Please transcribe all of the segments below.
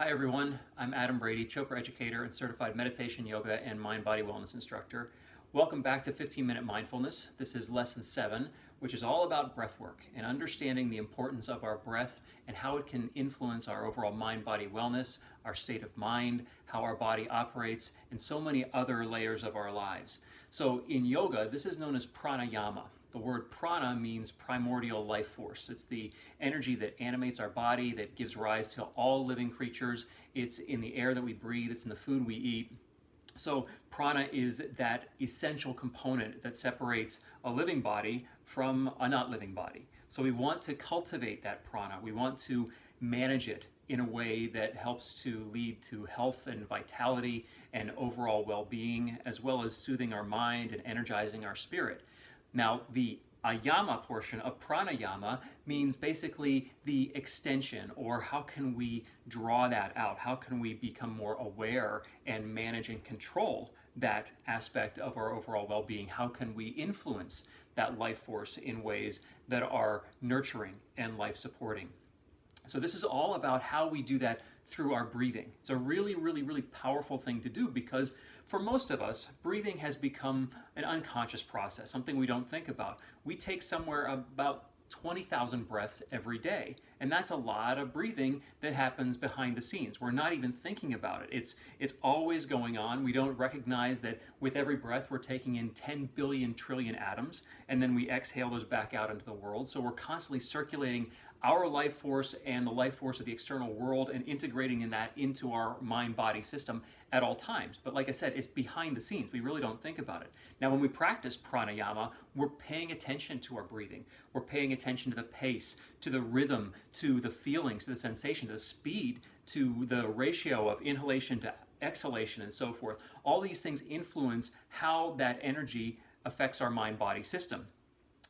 Hi everyone, I'm Adam Brady, Chopra educator and certified meditation, yoga, and mind-body wellness instructor. Welcome back to 15-Minute Mindfulness. This is lesson 7, which is all about breath work and understanding the importance of our breath and how it can influence our overall mind-body wellness, our state of mind, how our body operates, and so many other layers of our lives. So in yoga, this is known as pranayama. The word prana means primordial life force. It's the energy that animates our body, that gives rise to all living creatures. It's in the air that we breathe, it's in the food we eat. So prana is that essential component that separates a living body from a not living body. So we want to cultivate that prana. We want to manage it in a way that helps to lead to health and vitality and overall well-being, as well as soothing our mind and energizing our spirit. Now, the ayama portion of pranayama means basically the extension, or how can we draw that out? How can we become more aware and manage and control that aspect of our overall well-being? How can we influence that life force in ways that are nurturing and life-supporting? So this is all about how we do that through our breathing. It's a really, really, really powerful thing to do because for most of us, breathing has become an unconscious process, something we don't think about. We take somewhere about 20,000 breaths every day, and that's a lot of breathing that happens behind the scenes. We're not even thinking about it. It's always going on. We don't recognize that with every breath we're taking in 10 billion trillion atoms, and then we exhale those back out into the world. So we're constantly circulating our life force and the life force of the external world and integrating in that into our mind-body system at all times. But like I said, it's behind the scenes. We really don't think about it. Now, when we practice pranayama, we're paying attention to our breathing. We're paying attention to the pace, to the rhythm, to the feelings, to the sensation, to the speed, to the ratio of inhalation to exhalation and so forth. All these things influence how that energy affects our mind-body system.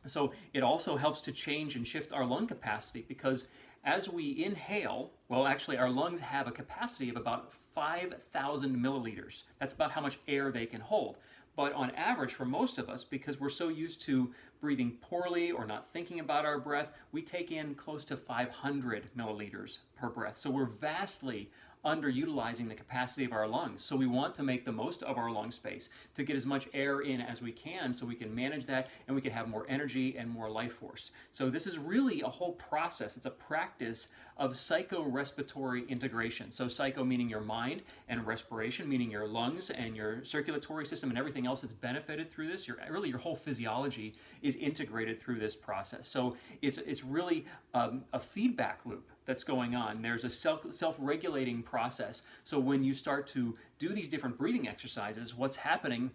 So it also helps to change and shift our lung capacity because as we inhale, well, actually our lungs have a capacity of about 5,000 milliliters. That's about how much air they can hold. But on average, for most of us, because we're so used to breathing poorly or not thinking about our breath, we take in close to 500 milliliters per breath. So we're vastly underutilizing the capacity of our lungs. So we want to make the most of our lung space to get as much air in as we can so we can manage that and we can have more energy and more life force. So this is really a whole process. It's a practice of psycho-respiratory integration. So psycho meaning your mind and respiration meaning your lungs and your circulatory system and everything else that's benefited through this. Your whole physiology is integrated through this process. So it's really a feedback loop that's going on. There's a self-regulating process. So when you start to do these different breathing exercises, what's happening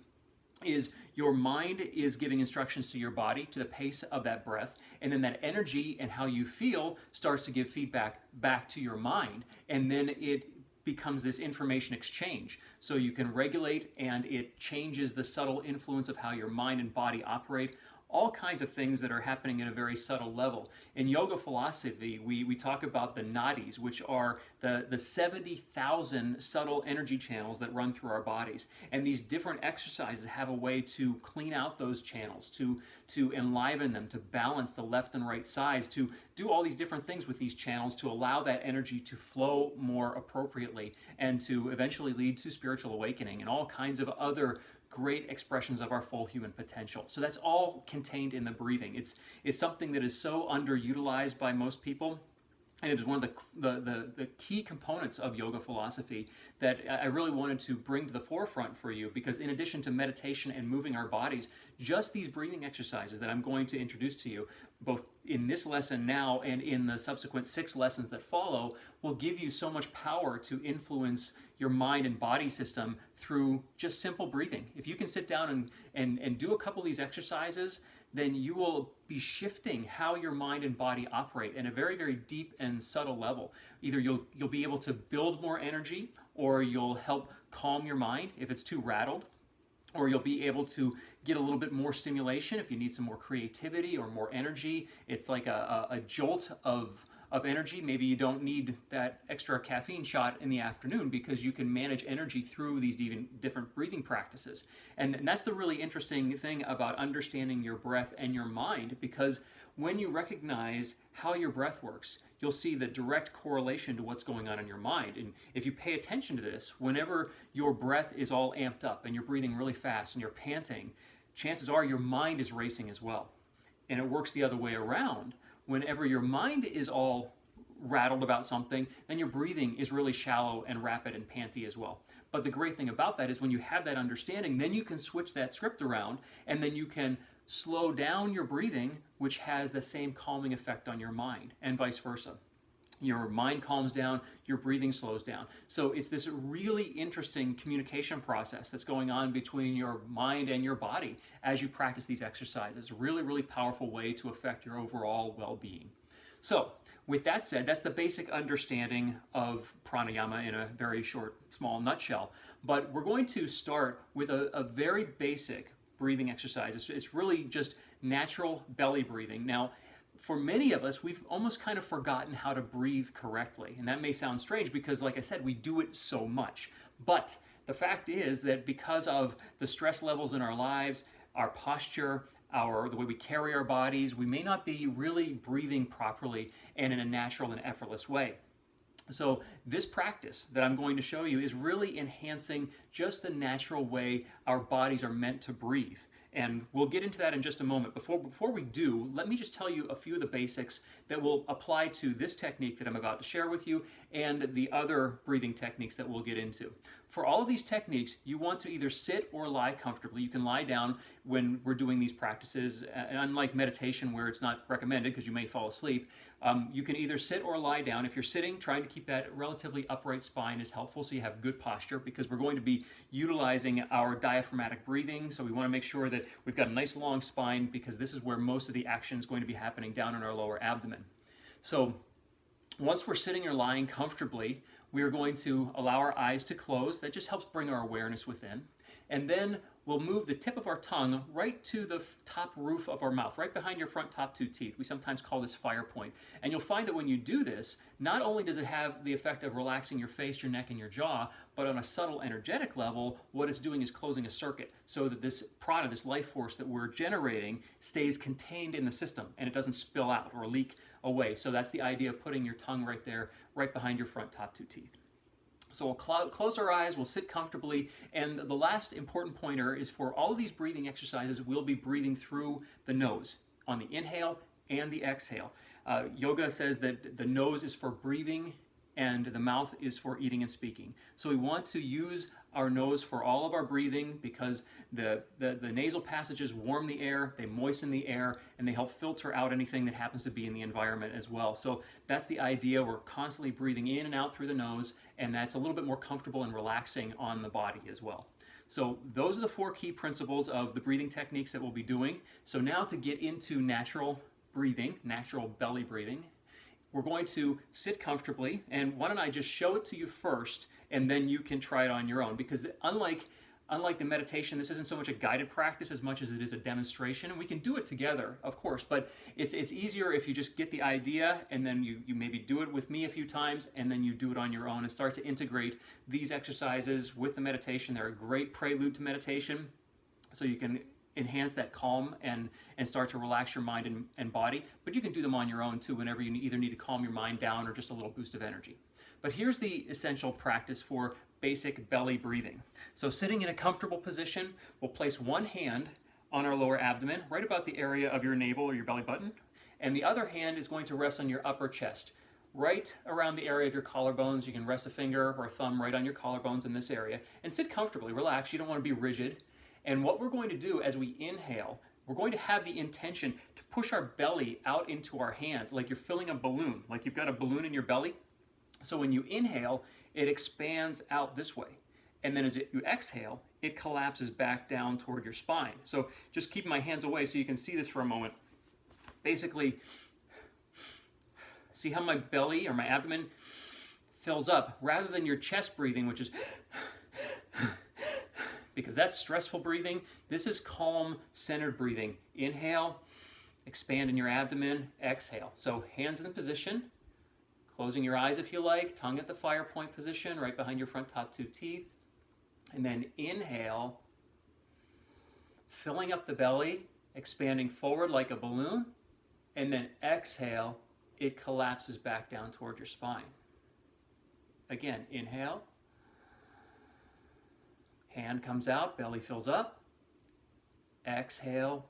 is your mind is giving instructions to your body to the pace of that breath, and then that energy and how you feel starts to give feedback back to your mind, and then it becomes this information exchange. So you can regulate, and it changes the subtle influence of how your mind and body operate. All kinds of things that are happening at a very subtle level. In yoga philosophy, we talk about the nadis, which are the 70,000 subtle energy channels that run through our bodies. And these different exercises have a way to clean out those channels, to enliven them, to balance the left and right sides, to do all these different things with these channels to allow that energy to flow more appropriately and to eventually lead to spiritual awakening and all kinds of other great expressions of our full human potential. So that's all contained in the breathing. It's something that is so underutilized by most people, and it is one of the key components of yoga philosophy that I really wanted to bring to the forefront for you, because in addition to meditation and moving our bodies, just these breathing exercises that I'm going to introduce to you, both in this lesson now and in the subsequent 6 lessons that follow, will give you so much power to influence your mind and body system through just simple breathing. If you can sit down and do a couple of these exercises, then you will be shifting how your mind and body operate in a very, very deep and subtle level. Either you'll be able to build more energy, or you'll help calm your mind if it's too rattled, or you'll be able to get a little bit more stimulation if you need some more creativity or more energy. It's like a jolt of of energy. Maybe you don't need that extra caffeine shot in the afternoon because you can manage energy through these even different breathing practices. And that's the really interesting thing about understanding your breath and your mind, because when you recognize how your breath works, you'll see the direct correlation to what's going on in your mind. And if you pay attention to this, whenever your breath is all amped up and you're breathing really fast and you're panting, chances are your mind is racing as well. And it works the other way around. Whenever your mind is all rattled about something, then your breathing is really shallow and rapid and panty as well. But the great thing about that is when you have that understanding, then you can switch that script around, and then you can slow down your breathing, which has the same calming effect on your mind, and vice versa. Your mind calms down, your breathing slows down. So it's this really interesting communication process that's going on between your mind and your body as you practice these exercises. Really, really powerful way to affect your overall well-being. So with that said, that's the basic understanding of pranayama in a very short, small nutshell. But we're going to start with a very basic breathing exercise. It's really just natural belly breathing. Now, for many of us, we've almost kind of forgotten how to breathe correctly. And that may sound strange because, like I said, we do it so much. But the fact is that because of the stress levels in our lives, our posture, the way we carry our bodies, we may not be really breathing properly and in a natural and effortless way. So this practice that I'm going to show you is really enhancing just the natural way our bodies are meant to breathe. And we'll get into that in just a moment. Before we do, let me just tell you a few of the basics that will apply to this technique that I'm about to share with you and the other breathing techniques that we'll get into. For all of these techniques, you want to either sit or lie comfortably. You can lie down when we're doing these practices. And unlike meditation, where it's not recommended because you may fall asleep, you can either sit or lie down. If you're sitting, trying to keep that relatively upright spine is helpful so you have good posture, because we're going to be utilizing our diaphragmatic breathing. So we want to make sure that we've got a nice long spine, because this is where most of the action is going to be happening down in our lower abdomen. So once we're sitting or lying comfortably, we are going to allow our eyes to close. That just helps bring our awareness within. And then we'll move the tip of our tongue right to the top roof of our mouth, right behind your front top two teeth. We sometimes call this fire point. And you'll find that when you do this, not only does it have the effect of relaxing your face, your neck, and your jaw, but on a subtle energetic level, what it's doing is closing a circuit so that this prana, this life force that we're generating, stays contained in the system and it doesn't spill out or leak away. So that's the idea of putting your tongue right there, right behind your front top two teeth. So we'll close our eyes, we'll sit comfortably, and the last important pointer is for all of these breathing exercises, we'll be breathing through the nose on the inhale and the exhale. Yoga says that the nose is for breathing and the mouth is for eating and speaking. So we want to use our nose for all of our breathing because the nasal passages warm the air, they moisten the air, and they help filter out anything that happens to be in the environment as well. So that's the idea. We're constantly breathing in and out through the nose, and that's a little bit more comfortable and relaxing on the body as well. So those are the four key principles of the breathing techniques that we'll be doing. So now to get into natural breathing, natural belly breathing, we're going to sit comfortably, and why don't I just show it to you first, and then you can try it on your own, because unlike the meditation, this isn't so much a guided practice as much as it is a demonstration, and we can do it together, of course, but it's easier if you just get the idea, and then you maybe do it with me a few times, and then you do it on your own and start to integrate these exercises with the meditation. They're a great prelude to meditation, so you can enhance that calm and start to relax your mind and body. But you can do them on your own too whenever you either need to calm your mind down or just a little boost of energy. But here's the essential practice for basic belly breathing. So sitting in a comfortable position, we'll place one hand on our lower abdomen, right about the area of your navel or your belly button, and the other hand is going to rest on your upper chest, right around the area of your collarbones. You can rest a finger or a thumb right on your collarbones in this area, and sit comfortably, relax. You don't want to be rigid. And what we're going to do as we inhale, we're going to have the intention to push our belly out into our hand, like you're filling a balloon, like you've got a balloon in your belly. So when you inhale, it expands out this way. And then as you exhale, it collapses back down toward your spine. So just keep my hands away so you can see this for a moment. Basically, see how my belly or my abdomen fills up, rather than your chest breathing, which is because that's stressful breathing. This is calm, centered breathing. Inhale, expand in your abdomen, exhale. So hands in position, Closing your eyes if you like, tongue at the fire point position, right behind your front top 2 teeth. And then inhale, filling up the belly, expanding forward like a balloon. And then exhale, it collapses back down toward your spine. Again, inhale. Hand comes out, belly fills up. Exhale,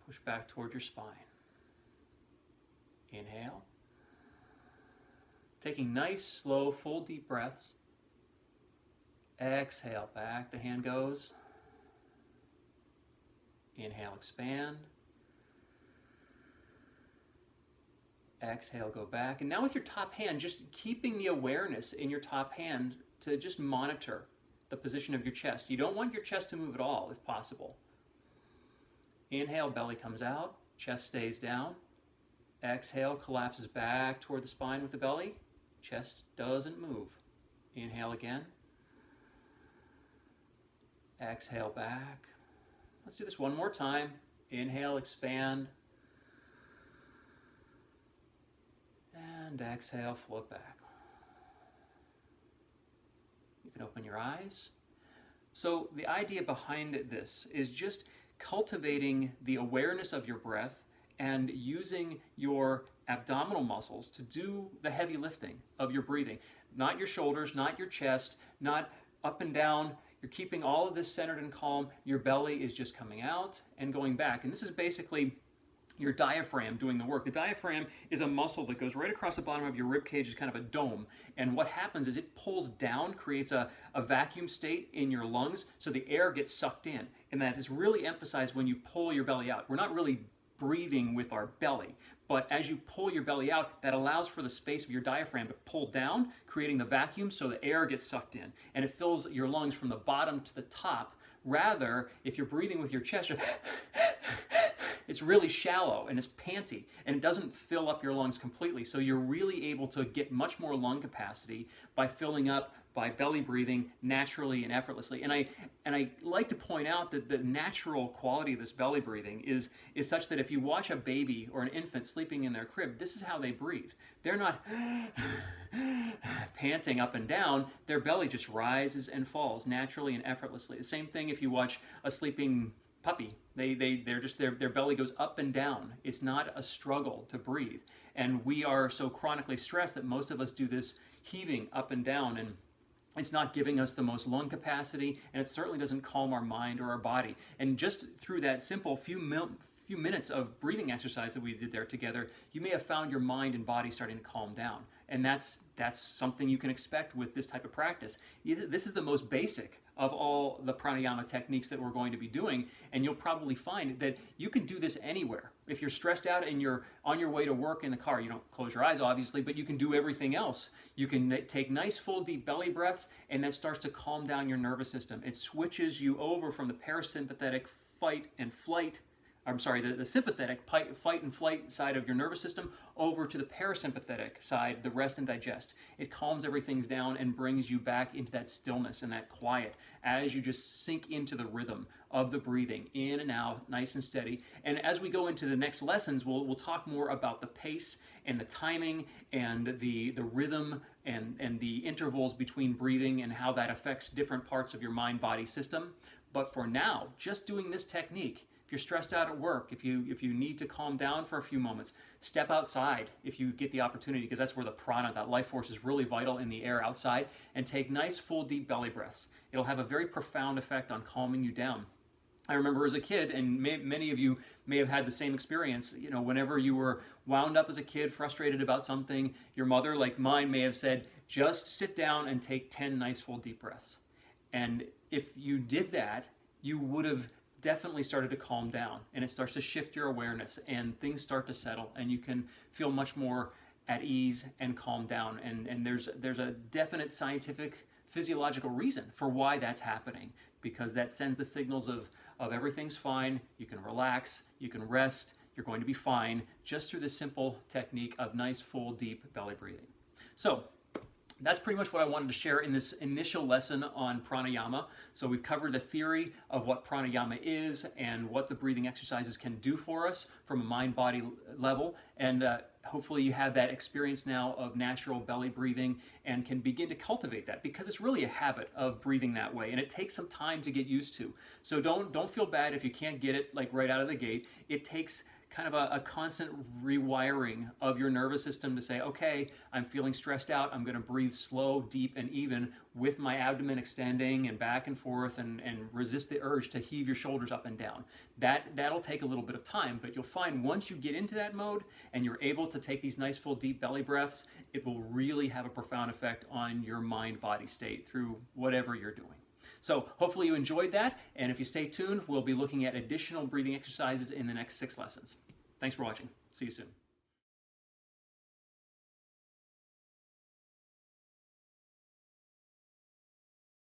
push back toward your spine. Inhale. Taking nice, slow, full, deep breaths. Exhale, back the hand goes. Inhale, expand. Exhale, go back. And now with your top hand, just keeping the awareness in your top hand to just monitor the position of your chest. You don't want your chest to move at all, if possible. Inhale, belly comes out, chest stays down. Exhale, collapses back toward the spine with the belly. Chest doesn't move. Inhale again. Exhale back. Let's do this one more time. Inhale, expand. And exhale, float back. You can open your eyes. So the idea behind this is just cultivating the awareness of your breath and using your abdominal muscles to do the heavy lifting of your breathing. Not your shoulders, not your chest, not up and down. You're keeping all of this centered and calm. Your belly is just coming out and going back. And this is basically your diaphragm doing the work. The diaphragm is a muscle that goes right across the bottom of your rib cage. It's kind of a dome. And what happens is it pulls down, creates a vacuum state in your lungs, so the air gets sucked in. And that is really emphasized when you pull your belly out. We're not really breathing with our belly, but as you pull your belly out, that allows for the space of your diaphragm to pull down, creating the vacuum so the air gets sucked in. And it fills your lungs from the bottom to the top. Rather, if you're breathing with your chest, it's really shallow and it's panty and it doesn't fill up your lungs completely. So you're really able to get much more lung capacity by filling up by belly breathing naturally and effortlessly. And I like to point out that the natural quality of this belly breathing is such that if you watch a baby or an infant sleeping in their crib, this is how they breathe. They're not panting up and down. Their belly just rises and falls naturally and effortlessly. The same thing if you watch a sleeping puppy. Their belly goes up and down. It's not a struggle to breathe. And we are so chronically stressed that most of us do this heaving up and down, and it's not giving us the most lung capacity, and it certainly doesn't calm our mind or our body. And just through that simple few minutes of breathing exercise that we did there together, you may have found your mind and body starting to calm down. And that's something you can expect with this type of practice. This is the most basic of all the pranayama techniques that we're going to be doing, and you'll probably find that you can do this anywhere. If you're stressed out and you're on your way to work in the car, you don't close your eyes obviously, but you can do everything else. You can take nice full deep belly breaths, and that starts to calm down your nervous system. It switches you over from the parasympathetic the sympathetic fight and flight side of your nervous system over to the parasympathetic side, the rest and digest. It calms everything down and brings you back into that stillness and that quiet as you just sink into the rhythm of the breathing in and out, nice and steady. And as we go into the next lessons, we'll talk more about the pace and the timing and the rhythm and the intervals between breathing and how that affects different parts of your mind-body system. But for now, just doing this technique, if you're stressed out at work, if you need to calm down for a few moments, step outside if you get the opportunity, because that's where the prana, that life force, is really vital in the air outside, and take nice, full, deep belly breaths. It'll have a very profound effect on calming you down. I remember as a kid, and many of you may have had the same experience, whenever you were wound up as a kid, frustrated about something, your mother, like mine, may have said, just sit down and take 10 nice, full, deep breaths. And if you did that, you would have definitely started to calm down, and it starts to shift your awareness and things start to settle and you can feel much more at ease and calm down. And there's a definite scientific physiological reason for why that's happening, because that sends the signals of everything's fine, you can relax, you can rest, you're going to be fine, just through this simple technique of nice, full, deep belly breathing. So that's pretty much what I wanted to share in this initial lesson on pranayama. So we've covered the theory of what pranayama is and what the breathing exercises can do for us from a mind-body level. And hopefully you have that experience now of natural belly breathing and can begin to cultivate that, because it's really a habit of breathing that way and it takes some time to get used to. So don't feel bad if you can't get it like right out of the gate. It takes kind of a constant rewiring of your nervous system to say, okay, I'm feeling stressed out, I'm going to breathe slow, deep, and even with my abdomen extending and back and forth, and resist the urge to heave your shoulders up and down. That'll take a little bit of time, but you'll find once you get into that mode and you're able to take these nice full deep belly breaths, it will really have a profound effect on your mind-body state through whatever you're doing. So hopefully you enjoyed that, and if you stay tuned, we'll be looking at additional breathing exercises in the next 6 lessons. Thanks for watching. See you soon.